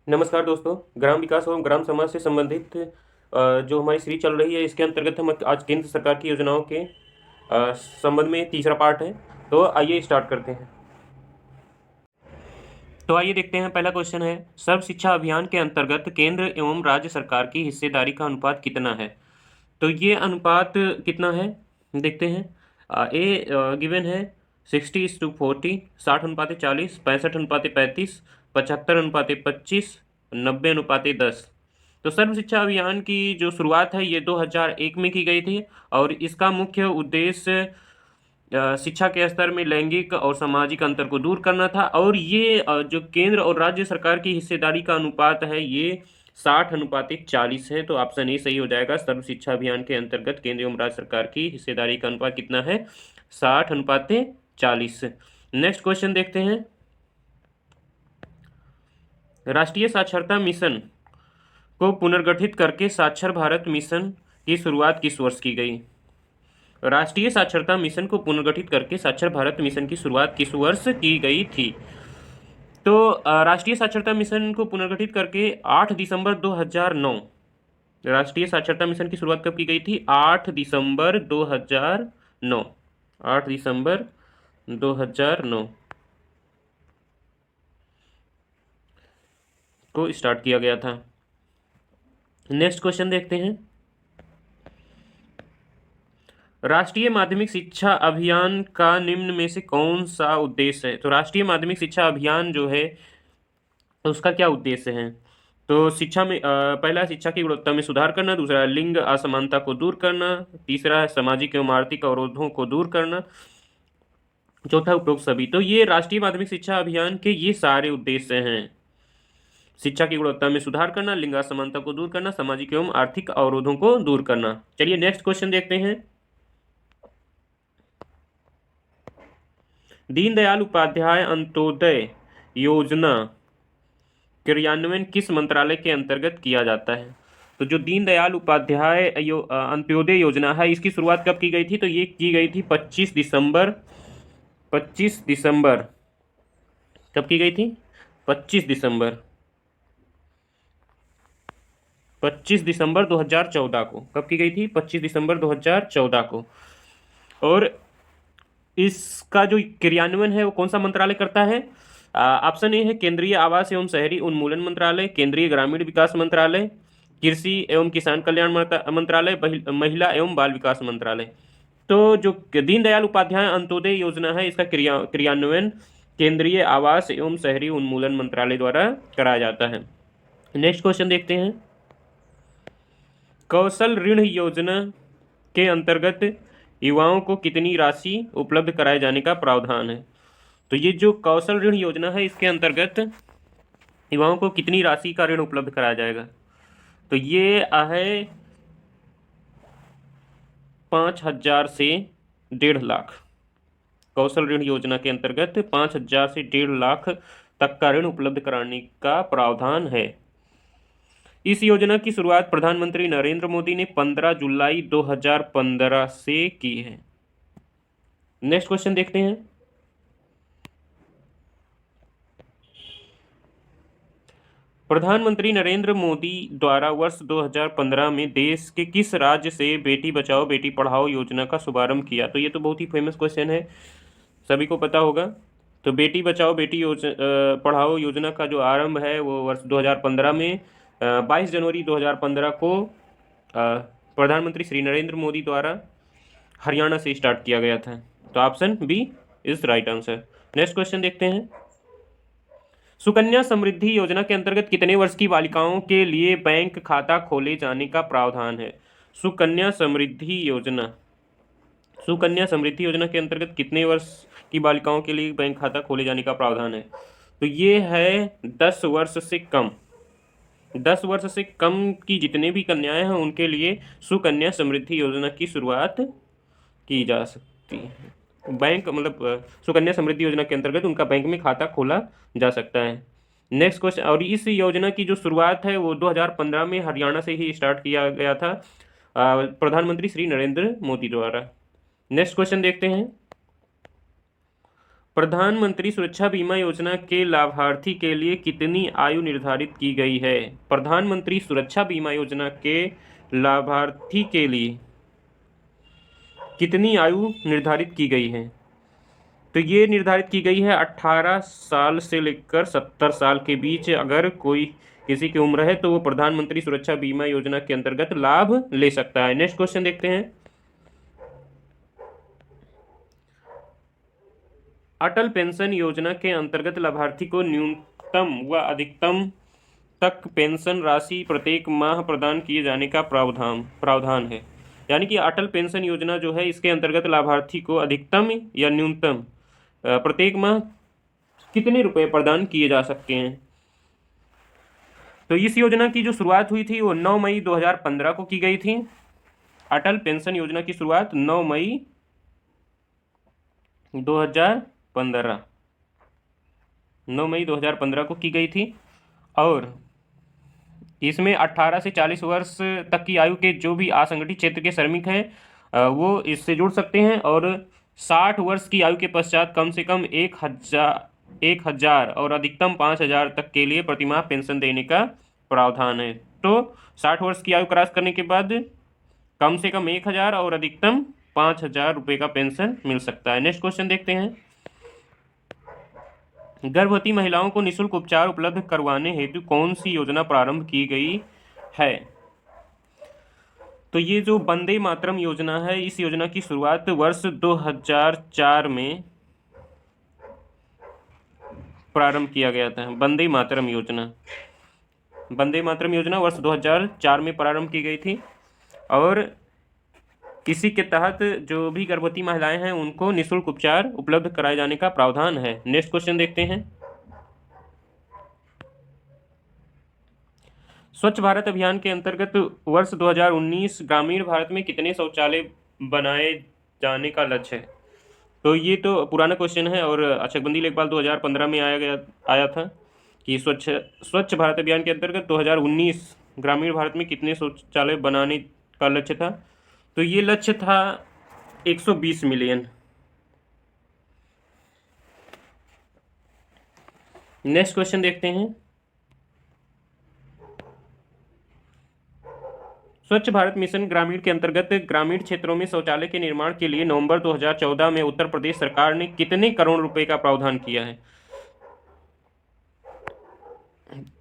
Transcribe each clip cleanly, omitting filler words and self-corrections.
नमस्कार दोस्तों। ग्राम विकास एवं ग्राम समाज से संबंधित जो हमारी सीरीज चल रही है, इसके अंतर्गत हम आज केंद्र सरकार की योजनाओं के संबंध में तीसरा पार्ट है। तो आइए स्टार्ट करते हैं। तो आइए देखते हैं। पहला क्वेश्चन है, सर्व शिक्षा अभियान के अंतर्गत केंद्र एवं राज्य सरकार की हिस्सेदारी का अनुपात कितना है? तो ये अनुपात कितना है देखते हैं। ए गिवन है 60:40, 60:40, 65:35, 75:25, 90:10। तो सर्व शिक्षा अभियान की जो शुरुआत है ये 2001 में की गई थी और इसका मुख्य उद्देश्य शिक्षा के स्तर में लैंगिक और सामाजिक अंतर को दूर करना था। और ये जो केंद्र और राज्य सरकार की हिस्सेदारी का अनुपात है ये 60:40 है। तो ऑप्शन ए सही हो जाएगा। सर्व शिक्षा अभियान के अंतर्गत केंद्र एवं राज्य सरकार की हिस्सेदारी का अनुपात कितना है? 60:40। नेक्स्ट क्वेश्चन देखते हैं। राष्ट्रीय साक्षरता मिशन को पुनर्गठित करके साक्षर भारत मिशन की शुरुआत किस वर्ष की गई? राष्ट्रीय साक्षरता मिशन को पुनर्गठित करके साक्षर भारत मिशन की शुरुआत किस वर्ष की गई थी? तो राष्ट्रीय साक्षरता मिशन को पुनर्गठित करके 8 दिसंबर 2009। राष्ट्रीय साक्षरता मिशन की शुरुआत कब की गई थी? 8 दिसंबर 2009। 8 दिसंबर 2009 को स्टार्ट किया गया था। नेक्स्ट क्वेश्चन देखते हैं। राष्ट्रीय माध्यमिक शिक्षा अभियान का निम्न में से कौन सा उद्देश्य है? तो राष्ट्रीय माध्यमिक शिक्षा अभियान जो है उसका क्या उद्देश्य है? तो शिक्षा में पहला शिक्षा की गुणवत्ता में सुधार करना, दूसरा लिंग असमानता को दूर करना, तीसरा है सामाजिक एवं आर्थिक अवरोधों को दूर करना, चौथा उपरोक्त सभी। तो ये राष्ट्रीय माध्यमिक शिक्षा अभियान के ये सारे उद्देश्य हैं। शिक्षा की गुणवत्ता में सुधार करना, लिंग असमानता को दूर करना, सामाजिक एवं आर्थिक अवरोधों को दूर करना। चलिए नेक्स्ट क्वेश्चन देखते हैं। दीनदयाल उपाध्याय अंत्योदय योजना क्रियान्वयन किस मंत्रालय के अंतर्गत किया जाता है? तो जो दीनदयाल उपाध्याय अंत्योदय योजना है इसकी शुरुआत कब की गई थी? तो ये की गई थी 25 दिसंबर। 25 दिसंबर कब की गई थी? 25 दिसंबर 25 दिसंबर 2014 को। कब की गई थी? 25 दिसंबर 2014 को। और इसका जो क्रियान्वयन है वो कौन सा मंत्रालय करता है? ऑप्शन ए है केंद्रीय आवास एवं शहरी उन्मूलन मंत्रालय, केंद्रीय ग्रामीण विकास मंत्रालय, कृषि एवं किसान कल्याण मंत्रालय, महिला एवं बाल विकास मंत्रालय। तो जो दीनदयाल उपाध्याय अंत्योदय योजना है इसका क्रियान्वयन केंद्रीय आवास एवं शहरी उन्मूलन मंत्रालय द्वारा कराया जाता है। नेक्स्ट क्वेश्चन देखते हैं। कौशल ऋण योजना के अंतर्गत युवाओं को कितनी राशि उपलब्ध कराए जाने का प्रावधान है? तो ये जो कौशल ऋण योजना है इसके अंतर्गत युवाओं को कितनी राशि का ऋण उपलब्ध कराया जाएगा? तो ये है 5,000 से 1.5 लाख। कौशल ऋण योजना के अंतर्गत 5,000 से 1.5 लाख तक का ऋण उपलब्ध कराने का प्रावधान है। इस योजना की शुरुआत प्रधानमंत्री नरेंद्र मोदी ने 15 जुलाई 2015 से की है। नेक्स्ट क्वेश्चन देखते हैं। प्रधानमंत्री नरेंद्र मोदी द्वारा वर्ष 2015 में देश के किस राज्य से बेटी बचाओ बेटी पढ़ाओ योजना का शुभारंभ किया? तो ये तो बहुत ही फेमस क्वेश्चन है, सभी को पता होगा। तो बेटी बचाओ बेटी पढ़ाओ योजना का जो आरंभ है वो वर्ष 2015 में 22 जनवरी 2015 को प्रधानमंत्री श्री नरेंद्र मोदी द्वारा हरियाणा से स्टार्ट किया गया था। तो option B is right answer. Next question देखते हैं। सुकन्या समृद्धि योजना के अंतर्गत कितने वर्ष की बालिकाओं के लिए बैंक खाता खोले जाने का प्रावधान है? सुकन्या समृद्धि योजना के अंतर्गत कितने वर्ष की बालिकाओं के लिए बैंक खाता खोले जाने का प्रावधान है? तो ये है 10 वर्ष से कम। 10 वर्ष से कम की जितने भी कन्याएं हैं उनके लिए सुकन्या समृद्धि योजना की शुरुआत की जा सकती है। बैंक मतलब सुकन्या समृद्धि योजना के अंतर्गत उनका बैंक में खाता खोला जा सकता है। Next question. और इस योजना की जो शुरुआत है वो 2015 में हरियाणा से ही स्टार्ट किया गया था प्रधानमंत्री श्री नरेंद्र मोदी द्वारा। नेक्स्ट क्वेश्चन देखते हैं। प्रधानमंत्री सुरक्षा बीमा योजना के लाभार्थी के लिए कितनी आयु निर्धारित की गई है? प्रधानमंत्री सुरक्षा बीमा योजना के लाभार्थी के लिए कितनी आयु निर्धारित की गई है? तो ये निर्धारित की गई है 18 साल से लेकर 70 साल के बीच अगर कोई किसी की उम्र है तो वो प्रधानमंत्री सुरक्षा बीमा योजना के अंतर्गत लाभ ले सकता है। नेक्स्ट क्वेश्चन देखते हैं। अटल पेंशन योजना के अंतर्गत लाभार्थी को न्यूनतम व अधिकतम तक पेंशन राशि प्रत्येक माह प्रदान किए जाने का प्रावधान है। यानी कि अटल पेंशन योजना जो है इसके अंतर्गत लाभार्थी को अधिकतम या न्यूनतम प्रत्येक माह कितने रुपए प्रदान किए जा सकते हैं। तो इस योजना की जो शुरुआत हुई थी वो 9 मई 2015 को की गई थी। अटल पेंशन योजना की शुरुआत 9 मई 2015 को की गई थी और इसमें 18 से 40 वर्ष तक की आयु के जो भी असंगठित क्षेत्र के श्रमिक हैं वो इससे जुड़ सकते हैं और 60 वर्ष की आयु के पश्चात कम से कम 1,000 और अधिकतम 5,000 तक के लिए प्रतिमाह पेंशन देने का प्रावधान है। तो 60 वर्ष की आयु क्रॉस करने के बाद कम से कम 1,000 और अधिकतम 5,000 रुपये का पेंशन मिल सकता है। नेक्स्ट क्वेश्चन देखते हैं। गर्भवती महिलाओं को निःशुल्क उपचार उपलब्ध करवाने हेतु कौन सी योजना प्रारंभ की गई है? तो ये जो वंदे मातरम योजना है इस योजना की शुरुआत वर्ष 2004 में प्रारंभ किया गया था। वंदे मातरम योजना वर्ष 2004 में प्रारंभ की गई थी और इसी के तहत जो भी गर्भवती महिलाएं हैं उनको निःशुल्क उपचार उपलब्ध कराए जाने का प्रावधान है। नेक्स्ट क्वेश्चन देखते हैं। स्वच्छ भारत अभियान के अंतर्गत वर्ष 2019 ग्रामीण भारत में कितने शौचालय बनाए जाने का लक्ष्य है? तो ये तो पुराना क्वेश्चन है और अचकबंदी लेखपाल 2015 में आया था कि स्वच्छ भारत अभियान के अंतर्गत 2019 ग्रामीण भारत में कितने शौचालय बनाने का लक्ष्य था। तो ये लक्ष्य था 120 मिलियन। नेक्स्ट क्वेश्चन देखते हैं। स्वच्छ भारत मिशन ग्रामीण के अंतर्गत ग्रामीण क्षेत्रों में शौचालय के निर्माण के लिए नवंबर 2014 में उत्तर प्रदेश सरकार ने कितने करोड़ रुपए का प्रावधान किया है?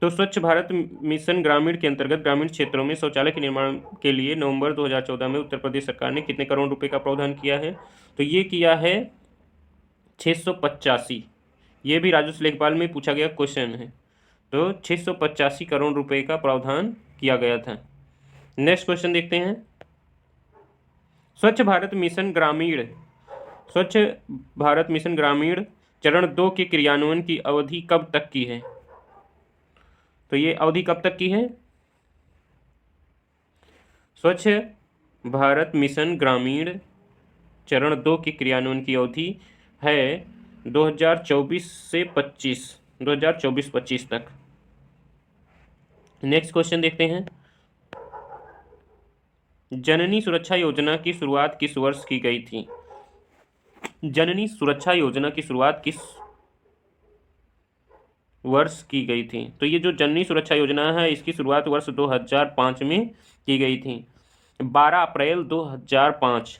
तो स्वच्छ भारत मिशन ग्रामीण के अंतर्गत ग्रामीण क्षेत्रों में शौचालय के निर्माण के लिए नवंबर 2014 में उत्तर प्रदेश सरकार ने कितने करोड़ रुपए का प्रावधान किया है? तो ये किया है 685। ये भी राजस्व लेखपाल में पूछा गया क्वेश्चन है। तो 685 करोड़ रुपए का प्रावधान किया गया था। नेक्स्ट क्वेश्चन देखते हैं। स्वच्छ भारत मिशन ग्रामीण चरण 2 के क्रियान्वयन की अवधि कब तक की है? तो ये अवधि कब तक की है? स्वच्छ भारत मिशन ग्रामीण चरण 2 के क्रियान्वयन की अवधि है 2024-25 तक। नेक्स्ट क्वेश्चन देखते हैं। जननी सुरक्षा योजना की शुरुआत किस वर्ष की गई थी? जननी सुरक्षा योजना की शुरुआत किस वर्ष की गई थी? तो ये जो जननी सुरक्षा योजना है इसकी शुरुआत वर्ष 2005 में की गई थी। 12 अप्रैल 2005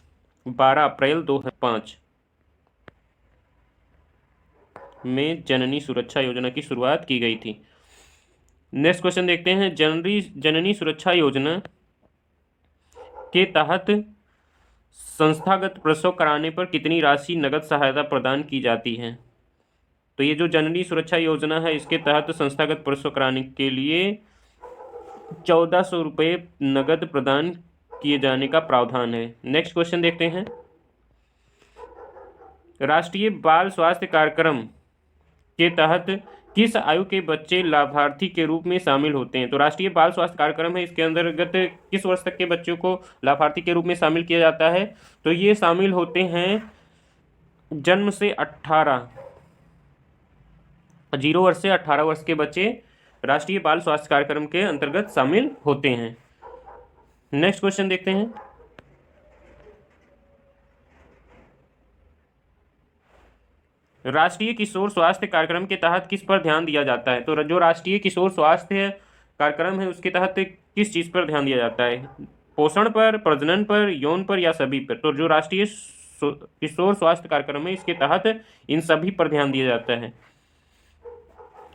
में जननी सुरक्षा योजना की शुरुआत की गई थी। नेक्स्ट क्वेश्चन देखते हैं। जननी सुरक्षा योजना के तहत संस्थागत प्रसव कराने पर कितनी राशि नगद सहायता प्रदान की जाती है? तो ये जो जननी सुरक्षा योजना है इसके तहत संस्थागत प्रसव कराने के लिए 1400 रुपये नगद प्रदान किए जाने का प्रावधान है। नेक्स्ट क्वेश्चन देखते हैं। राष्ट्रीय बाल स्वास्थ्य कार्यक्रम के तहत किस आयु के बच्चे लाभार्थी के रूप में शामिल होते हैं? तो राष्ट्रीय बाल स्वास्थ्य कार्यक्रम है इसके अंतर्गत किस वर्ष तक के बच्चों को लाभार्थी के रूप में शामिल किया जाता है? तो ये शामिल होते हैं जन्म से 0 वर्ष से 18 वर्ष के बच्चे राष्ट्रीय बाल स्वास्थ्य कार्यक्रम के अंतर्गत शामिल होते हैं। नेक्स्ट क्वेश्चन देखते हैं। राष्ट्रीय किशोर स्वास्थ्य कार्यक्रम के तहत किस पर ध्यान दिया जाता है? तो जो राष्ट्रीय किशोर स्वास्थ्य कार्यक्रम है उसके तहत किस चीज़ पर ध्यान दिया जाता है? पोषण पर, प्रजनन पर, यौन पर या सभी पर? तो जो राष्ट्रीय किशोर स्वास्थ्य कार्यक्रम है इसके तहत इन सभी पर ध्यान दिया जाता है।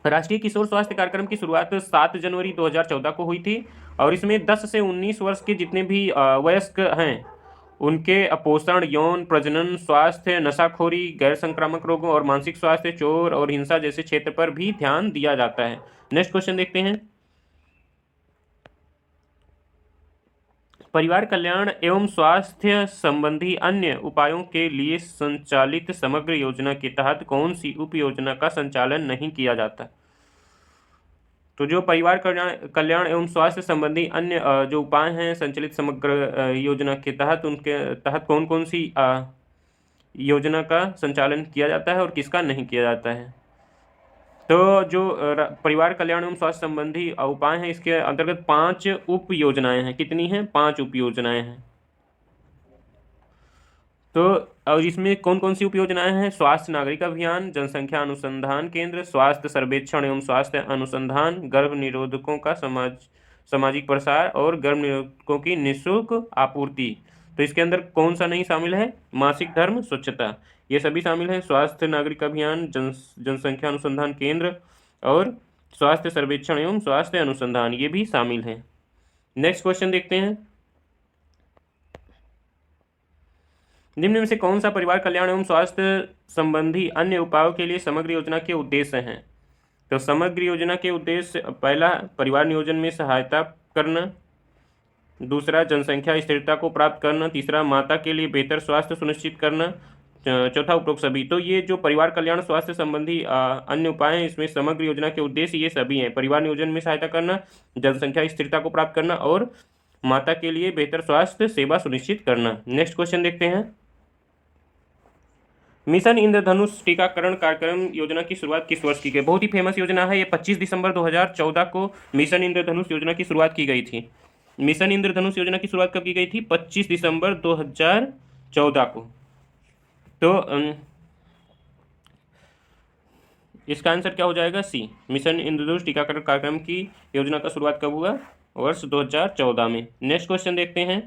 राष्ट्रीय किशोर स्वास्थ्य कार्यक्रम की शुरुआत 7 जनवरी 2014 को हुई थी और इसमें 10 से 19 वर्ष के जितने भी वयस्क हैं उनके पोषण, यौन, प्रजनन, स्वास्थ्य, नशाखोरी, गैर संक्रामक रोगों और मानसिक स्वास्थ्य, चोर और हिंसा जैसे क्षेत्र पर भी ध्यान दिया जाता है। नेक्स्ट क्वेश्चन देखते हैं। परिवार कल्याण एवं स्वास्थ्य संबंधी अन्य उपायों के लिए संचालित समग्र योजना के तहत कौन सी उप योजना का संचालन नहीं किया जाता? तो जो परिवार कल्याण एवं स्वास्थ्य संबंधी अन्य जो उपाय हैं संचालित समग्र योजना के तहत, उनके तहत कौन कौन सी योजना का संचालन किया जाता है और किसका नहीं किया जाता है? तो जो परिवार कल्याण एवं स्वास्थ्य संबंधी उपाय हैं इसके अंतर्गत 5 उप योजनाएं हैं। कितनी हैं? 5 उप योजनाएं हैं। तो और इसमें कौन कौन सी उप योजनाएं हैं? स्वास्थ्य नागरिक अभियान, जनसंख्या अनुसंधान केंद्र, स्वास्थ्य सर्वेक्षण एवं स्वास्थ्य अनुसंधान, गर्भ निरोधकों का सामाजिक प्रसार और गर्भ निरोधकों की निःशुल्क आपूर्ति। तो इसके अंदर कौन सा नहीं शामिल है? मासिक धर्म, स्वच्छता, ये सभी शामिल हैं। स्वास्थ्य नागरिक अभियान, जनसंख्या अनुसंधान केंद्र और स्वास्थ्य सर्वेक्षण एवं स्वास्थ्य अनुसंधान, ये भी शामिल हैं। नेक्स्ट क्वेश्चन देखते हैं। निम्न में से कौन सा परिवार कल्याण एवं स्वास्थ्य संबंधी अन्य उपायों के लिए समग्र योजना के उद्देश्य हैं? तो समग्र योजना के उद्देश्य, पहला परिवार नियोजन में सहायता करना, दूसरा जनसंख्या स्थिरता को प्राप्त करना, तीसरा माता के लिए बेहतर स्वास्थ्य सुनिश्चित करना, चौथा उपरोक्त सभी। तो ये जो परिवार कल्याण स्वास्थ्य संबंधी अन्य उपाय हैं इसमें समग्र योजना के उद्देश्य ये सभी हैं। परिवार नियोजन में सहायता करना, जनसंख्या स्थिरता को प्राप्त करना और माता के लिए बेहतर स्वास्थ्य सेवा सुनिश्चित करना। नेक्स्ट क्वेश्चन देखते हैं। मिशन इंद्रधनुष टीकाकरण कार्यक्रम योजना की शुरुआत किस वर्ष की गई? बहुत ही फेमस योजना है ये। 25 दिसंबर 2014 को मिशन इंद्रधनुष योजना की शुरुआत की गई थी। मिशन इंद्रधनुष योजना की शुरुआत कब की गई थी? 25 दिसंबर 2014 को। तो इसका आंसर क्या हो जाएगा? सी। मिशन इंद्रधनुष टीकाकरण कार्यक्रम की योजना का शुरुआत कब हुआ? वर्ष 2014 में। नेक्स्ट क्वेश्चन देखते हैं।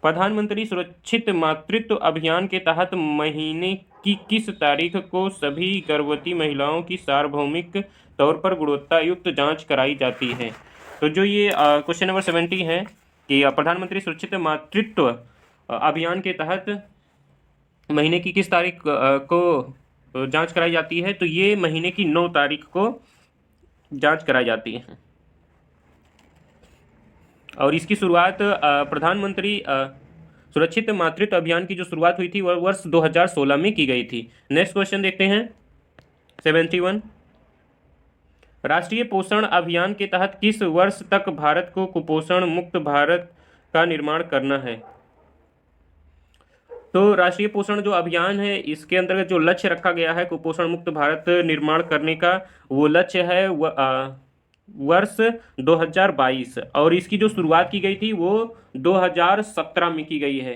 प्रधानमंत्री सुरक्षित मातृत्व अभियान के तहत महीने की किस तारीख को सभी गर्भवती महिलाओं की सार्वभौमिक तौर पर गुणवत्ता युक्त जांच कराई जाती है? तो जो ये क्वेश्चन नंबर 70 है कि प्रधानमंत्री सुरक्षित मातृत्व अभियान के तहत महीने की किस तारीख को जांच कराई जाती है? तो ये महीने की 9 तारीख को जांच कराई जाती है और इसकी शुरुआत प्रधानमंत्री सुरक्षित मातृत्व अभियान की जो शुरुआत हुई थी वह वर्ष 2016 में की गई थी। नेक्स्ट क्वेश्चन देखते हैं। 71 राष्ट्रीय पोषण अभियान के तहत किस वर्ष तक भारत को कुपोषण मुक्त भारत का निर्माण करना है? तो राष्ट्रीय पोषण जो अभियान है इसके अंतर्गत जो लक्ष्य रखा गया है कुपोषण मुक्त भारत निर्माण करने का, वो लक्ष्य है वर्ष 2022 और इसकी जो शुरुआत की गई थी वो 2017 में की गई है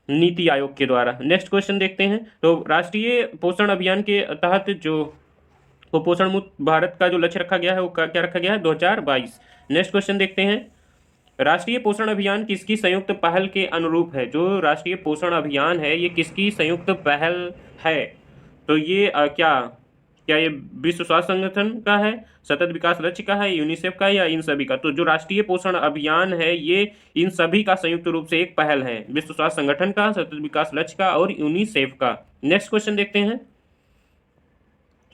नीति आयोग के द्वारा। नेक्स्ट क्वेश्चन देखते हैं। तो राष्ट्रीय पोषण अभियान के तहत जो कुपोषण मुक्त भारत का जो लक्ष्य रखा गया है वो क्या रखा गया है? 2022। नेक्स्ट क्वेश्चन देखते हैं। राष्ट्रीय पोषण अभियान किसकी संयुक्त पहल के अनुरूप है? जो राष्ट्रीय पोषण अभियान है ये किसकी संयुक्त पहल है? तो ये क्या ये विश्व स्वास्थ्य संगठन का है, सतत विकास लक्ष्य का है, यूनिसेफ का है या इन सभी का? तो जो राष्ट्रीय पोषण अभियान है ये इन सभी का संयुक्त रूप से एक पहल है, विश्व स्वास्थ्य संगठन का, सतत विकास लक्ष्य का और यूनिसेफ का। नेक्स्ट क्वेश्चन देखते हैं।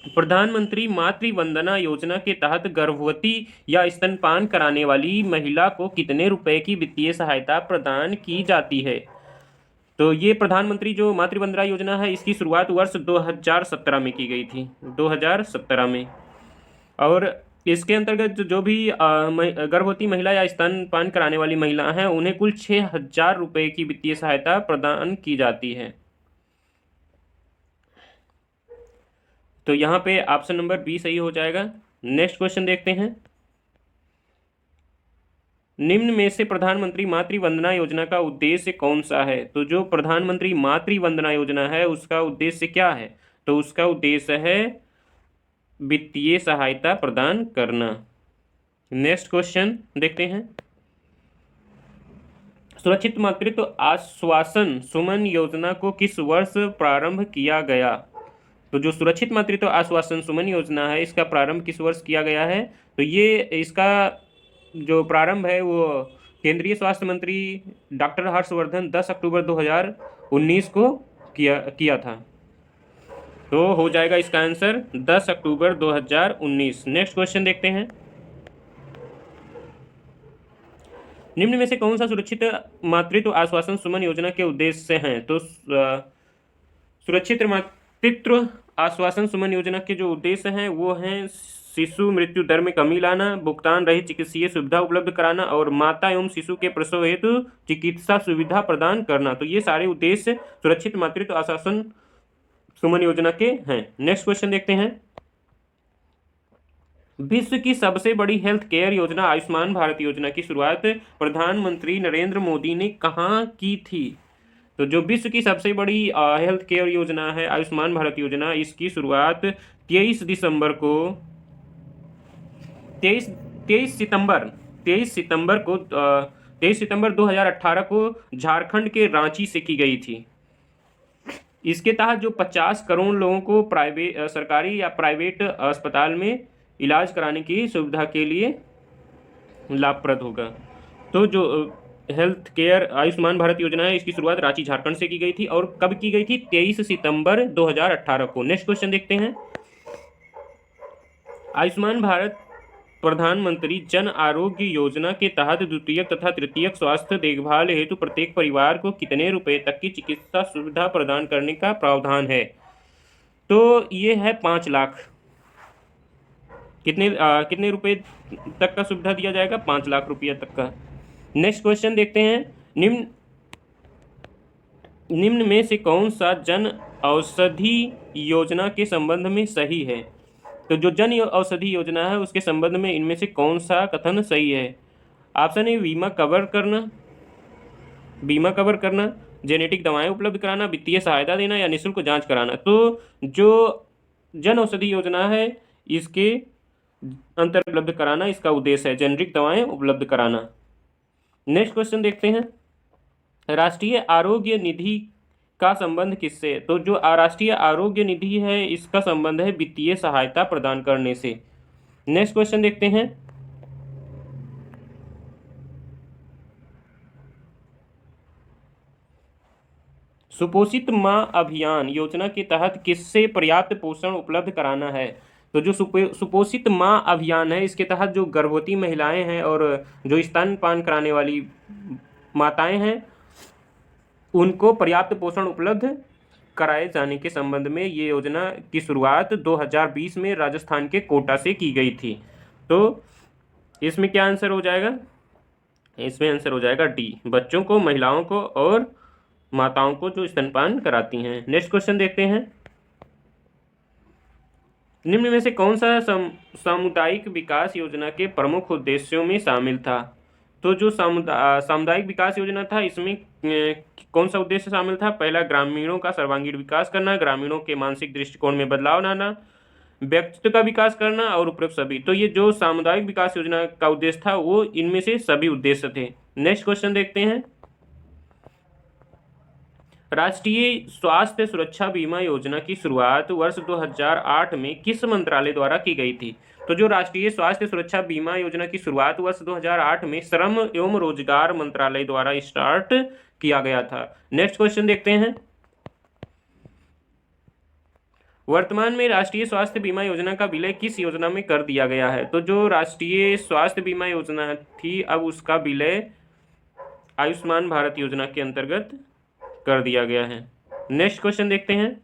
प्रधानमंत्री मातृ वंदना योजना के तहत गर्भवती या स्तनपान कराने वाली महिला को कितने रुपए की वित्तीय सहायता प्रदान की जाती है? तो ये प्रधानमंत्री जो मातृ वंदना योजना है इसकी शुरुआत वर्ष 2017 में की गई थी, 2017 में। और इसके अंतर्गत जो भी गर्भवती महिला या स्तनपान कराने वाली महिला हैं उन्हें कुल 6,000 रुपये की वित्तीय सहायता प्रदान की जाती है। तो यहाँ पे ऑप्शन नंबर बी सही हो जाएगा। नेक्स्ट क्वेश्चन देखते हैं। निम्न में से प्रधानमंत्री मातृ वंदना योजना का उद्देश्य कौन सा है? तो जो प्रधानमंत्री मातृ वंदना योजना है उसका उद्देश्य क्या है? तो उसका उद्देश्य है वित्तीय सहायता प्रदान करना। नेक्स्ट क्वेश्चन देखते हैं। सुरक्षित मातृत्व आश्वासन सुमन योजना को किस वर्ष प्रारंभ किया गया? तो जो सुरक्षित मातृत्व आश्वासन सुमन योजना है इसका प्रारंभ किस वर्ष किया गया है? तो ये इसका जो प्रारंभ है वो केंद्रीय स्वास्थ्य मंत्री डॉक्टर हर्षवर्धन 10 अक्टूबर 2019 को किया था। तो हो जाएगा इसका आंसर 10 अक्टूबर 2019। नेक्स्ट क्वेश्चन देखते हैं। निम्न में से कौन सा सुरक्षित मातृत्व आश्वासन सुमन योजना के उद्देश्य हैं? तो सुरक्षित मातृत्व आश्वासन सुमन योजना के जो उद्देश्य हैं वो हैं शिशु मृत्यु दर में कमी लाना, भुगतान रहित चिकित्सीय सुविधा उपलब्ध कराना और माता एवं शिशु के प्रसव हेतु चिकित्सा सुविधा प्रदान करना। तो ये सारे उद्देश्य सुरक्षित मातृत्व आश्वासन सुमन योजना के हैं। नेक्स्ट क्वेश्चन देखते हैं। विश्व की सबसे बड़ी हेल्थ केयर योजना आयुष्मान भारत योजना की शुरुआत प्रधानमंत्री नरेंद्र मोदी ने कहाँ की थी? तो जो विश्व की सबसे बड़ी हेल्थ केयर योजना है आयुष्मान भारत योजना, इसकी शुरुआत 23 सितंबर 2018 को झारखंड के रांची से की गई थी। इसके तहत जो 50 करोड़ लोगों को सरकारी या प्राइवेट अस्पताल में इलाज कराने की सुविधा के लिए लाभप्रद होगा। तो जो हेल्थ केयर आयुष्मान भारत योजना है इसकी शुरुआत रांची झारखंड से की गई थी और कब की गई थी? 23 सितंबर 2018 को। नेक्स्ट क्वेश्चन देखते हैं। आयुष्मान भारत प्रधानमंत्री जन आरोग्य योजना के तहत द्वितीयक तथा तृतीयक स्वास्थ्य देखभाल हेतु प्रत्येक परिवार को कितने रुपए तक की चिकित्सा सुविधा प्रदान करने का प्रावधान है? तो ये है 5 लाख। कितने रुपए तक का सुविधा दिया जाएगा? 5 लाख रुपया तक का। नेक्स्ट क्वेश्चन देखते हैं। निम्न में से कौन सा जन औषधि योजना के संबंध में सही है? तो जो जन औषधि योजना है उसके संबंध में इनमें से कौन सा कथन सही है? ऑप्शन ए बीमा कवर करना, जेनेटिक दवाएं उपलब्ध कराना, वित्तीय सहायता देना या निःशुल्क जांच कराना। तो जो जन औषधि योजना है इसके अंतर उपलब्ध कराना इसका उद्देश्य है, जेनेरिक दवाएं उपलब्ध कराना। नेक्स्ट क्वेश्चन देखते हैं। राष्ट्रीय आरोग्य निधि का संबंध किससे? तो जो राष्ट्रीय आरोग्य निधि है इसका संबंध है वित्तीय सहायता प्रदान करने से। नेक्स्ट क्वेश्चन देखते हैं। सुपोषित माँ अभियान योजना के तहत किससे पर्याप्त पोषण उपलब्ध कराना है? तो जो सुपोषित माँ अभियान है इसके तहत जो गर्भवती महिलाएं हैं और जो स्तनपान कराने वाली माताएं हैं उनको पर्याप्त पोषण उपलब्ध कराए जाने के संबंध में ये योजना की शुरुआत 2020 में राजस्थान के कोटा से की गई थी। तो इसमें क्या आंसर हो जाएगा? इसमें आंसर हो जाएगा डी, बच्चों को, महिलाओं को और माताओं को जो स्तनपान कराती हैं। नेक्स्ट क्वेश्चन देखते हैं। निम्न में से कौन सा सामुदायिक विकास योजना के प्रमुख उद्देश्यों में शामिल था? तो जो सामुदायिक विकास योजना था इसमें कौन सा उद्देश्य शामिल था? पहला, ग्रामीणों का सर्वांगीण विकास करना, ग्रामीणों के मानसिक दृष्टिकोण में बदलाव लाना, व्यक्तित्व का विकास करना और उपरोक्त सभी। तो ये जो सामुदायिक विकास योजना का उद्देश्य था वो इनमें से सभी उद्देश्य थे। नेक्स्ट क्वेश्चन देखते हैं। राष्ट्रीय स्वास्थ्य सुरक्षा बीमा योजना की शुरुआत वर्ष 2008 में किस मंत्रालय द्वारा की गई थी? तो जो राष्ट्रीय स्वास्थ्य सुरक्षा बीमा योजना की शुरुआत वर्ष 2008 में श्रम एवं रोजगार मंत्रालय द्वारा स्टार्ट किया गया था। नेक्स्ट क्वेश्चन देखते हैं। वर्तमान में राष्ट्रीय स्वास्थ्य बीमा योजना का विलय किस योजना में कर दिया गया है? तो जो राष्ट्रीय स्वास्थ्य बीमा योजना थी अब उसका विलय आयुष्मान भारत योजना के अंतर्गत कर दिया गया है। नेक्स्ट क्वेश्चन देखते हैं।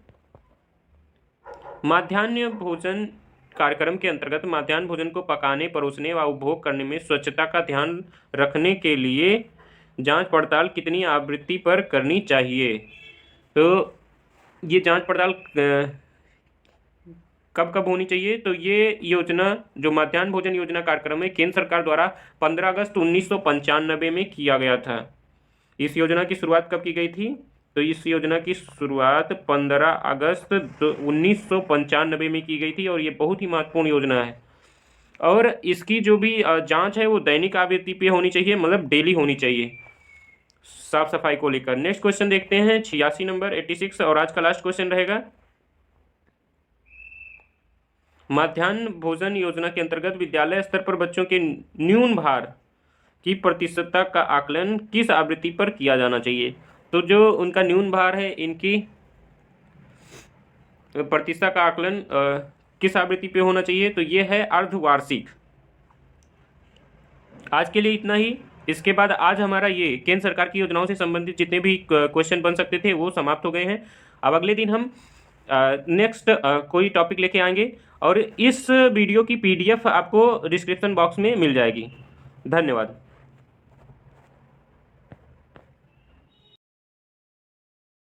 माध्याह्न भोजन कार्यक्रम के अंतर्गत माध्याह्न भोजन को पकाने, परोसने व उपभोग करने में स्वच्छता का ध्यान रखने के लिए जांच पड़ताल कितनी आवृत्ति पर करनी चाहिए? तो ये जांच पड़ताल कब कब होनी चाहिए? तो ये योजना जो मध्याह्न भोजन योजना कार्यक्रम है केंद्र सरकार द्वारा 15 अगस्त 1995 में किया गया था। इस योजना की शुरुआत कब की गई थी? तो इस योजना की शुरुआत 15 अगस्त 1995 में की गई थी और ये बहुत ही महत्वपूर्ण योजना है। और इसकी जो भी जांच है वो दैनिक आवृत्ति पे होनी चाहिए, मतलब डेली होनी चाहिए, साफ सफाई को लेकर। नेक्स्ट क्वेश्चन देखते हैं 86 नंबर 86, और आज का लास्ट क्वेश्चन रहेगा। मध्याह्न भोजन योजना के अंतर्गत विद्यालय स्तर पर बच्चों के न्यून भार की प्रतिशतता का आकलन किस आवृत्ति पर किया जाना चाहिए? तो जो उनका न्यून भार है इनकी प्रतिशतता का आकलन किस आवृत्ति पे होना चाहिए? तो ये है अर्धवार्षिक। आज के लिए इतना ही। इसके बाद आज हमारा ये केंद्र सरकार की योजनाओं से संबंधित जितने भी क्वेश्चन बन सकते थे वो समाप्त हो गए हैं। अब अगले दिन हम नेक्स्ट कोई टॉपिक लेके आएंगे और इस वीडियो की PDF आपको डिस्क्रिप्शन बॉक्स में मिल जाएगी। धन्यवाद।